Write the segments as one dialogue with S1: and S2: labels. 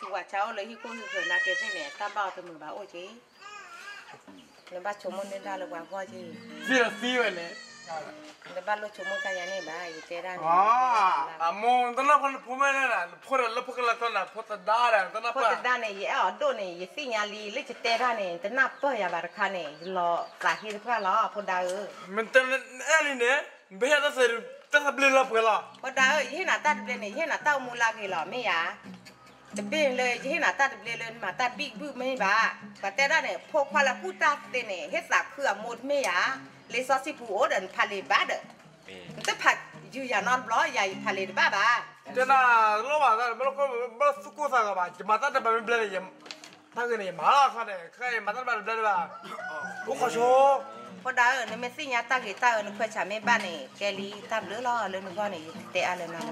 S1: chùa cháu lấy cô rồi là cái thế này ta bao từ mười ba ôi chứ nếu ba chúng mình nên ra là quán coi chứ
S2: xí vậy nè
S1: nếu ba lúc chúng mình cái này ba cái thế ra
S2: mong tao nó phụ mẹ nè phụ là phụ cái tao là phụ ta đa rồi tao nó
S1: phụ ta đa này ở đâu này xí nhà li lấy thế ra này tao nạp bao nhiêu bạc khăn này lo cả hi phải lo phụ đa
S2: mình tao anh nè bây giờ tao sắp lên lớp cái lo
S1: phụ đa thế nào ta lên này thế nào tao mua la cái lo mấy àจะเป็นเลยที่น่ะตัดเลยมาตัดบิ๊กบึ้มไม่บ้าแต่ได้เนี่ยพวกพาราพูตัดเนี่ยเฮ็ดสักเครื่องหมดไม่ยาเลยซอสสิปูโอเดินพาเลบ้าเด้อมันจะผัดอยู่อย่างนอนร้อยใหญ่พาเลบ้าบ้า
S2: เจ้าน่ะรู้ป่ะแต่ไม่รู้ก็ไม่สุกุสักบ้าจะมาตัดแบบไม่เปลี่ยนยังทั้งนี้มาแล้วค่ะเนี่ยใครมาตัดแบบเดินบ้าโอ้ขอโชว์
S1: พอได้เนี่ยไม่สิญาตาเกตาเนี่ยเพื่อชาไม่บ้านเนี่ยแกลีตับเลือล้อเลยนึกว่าเนี่ยเตะอะไรนั่น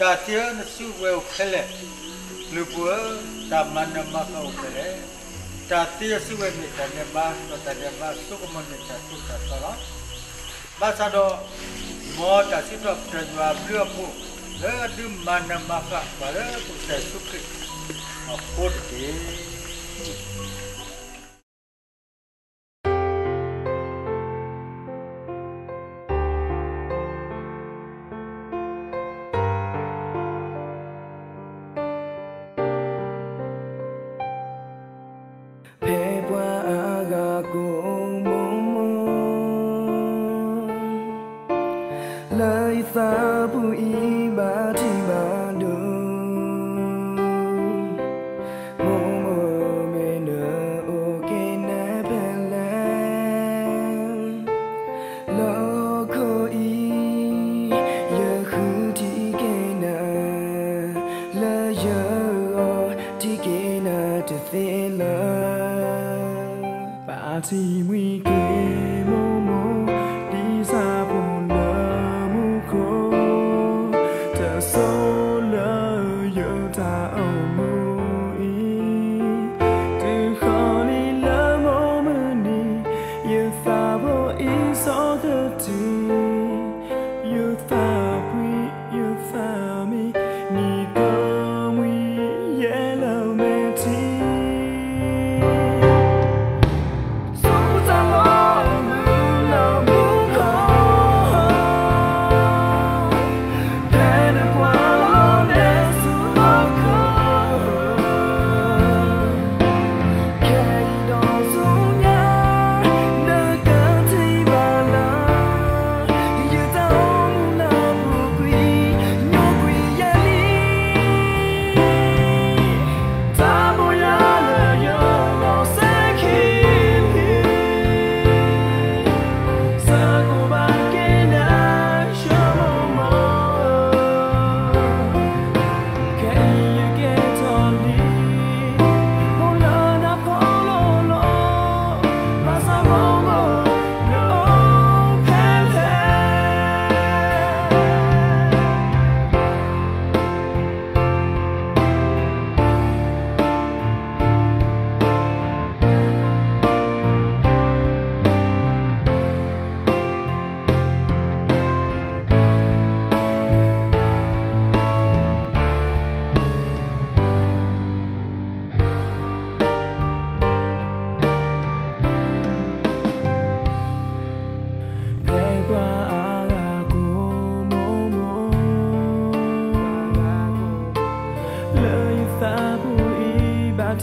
S3: ตาเสียนสู้เวลเคลลูกวัวตามันนมาเขาเคลตาเสียสู้เวลตาเนบ้าตาเนบ้าสุกมันตาสุกตาสละบาสะดอมอตาสิตอบเตว่าเรือผู้ดูมันนมาเขาบาร์ผู้ใส่สุกเอาพูดดี
S4: ซาบุอีบาทิบาดูโมโมเมเนโอเกเนเปเลโลโคอียะคูทิเกนาลายะทิเกนาเตเซลาปาทิมุยเกโมโมดิซาบุ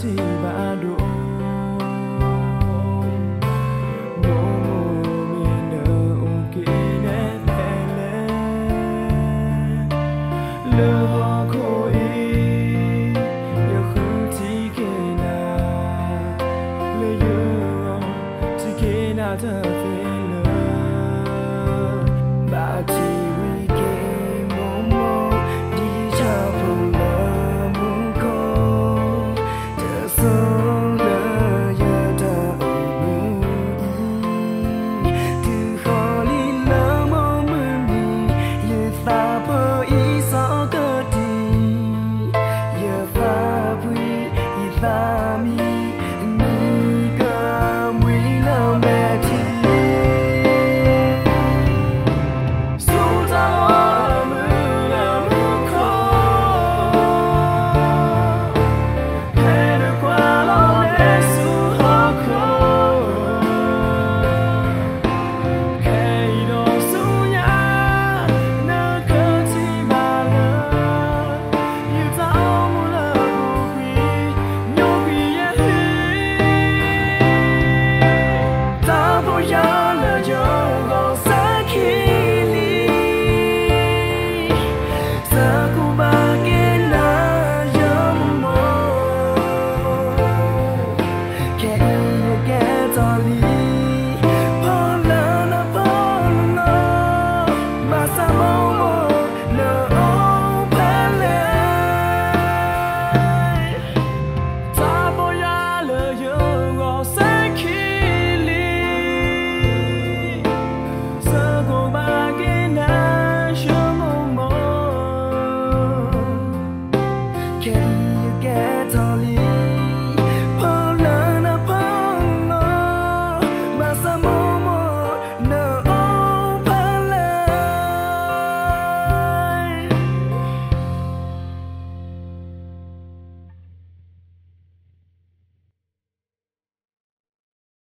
S4: ที่บาดูโมเมเนโอเกเนเทเลเลฮอโคอียะคูทิเกนาเลโยทิเกนาเธอเฟเลบาทีวิเกโมโมดีชาพูBye. mi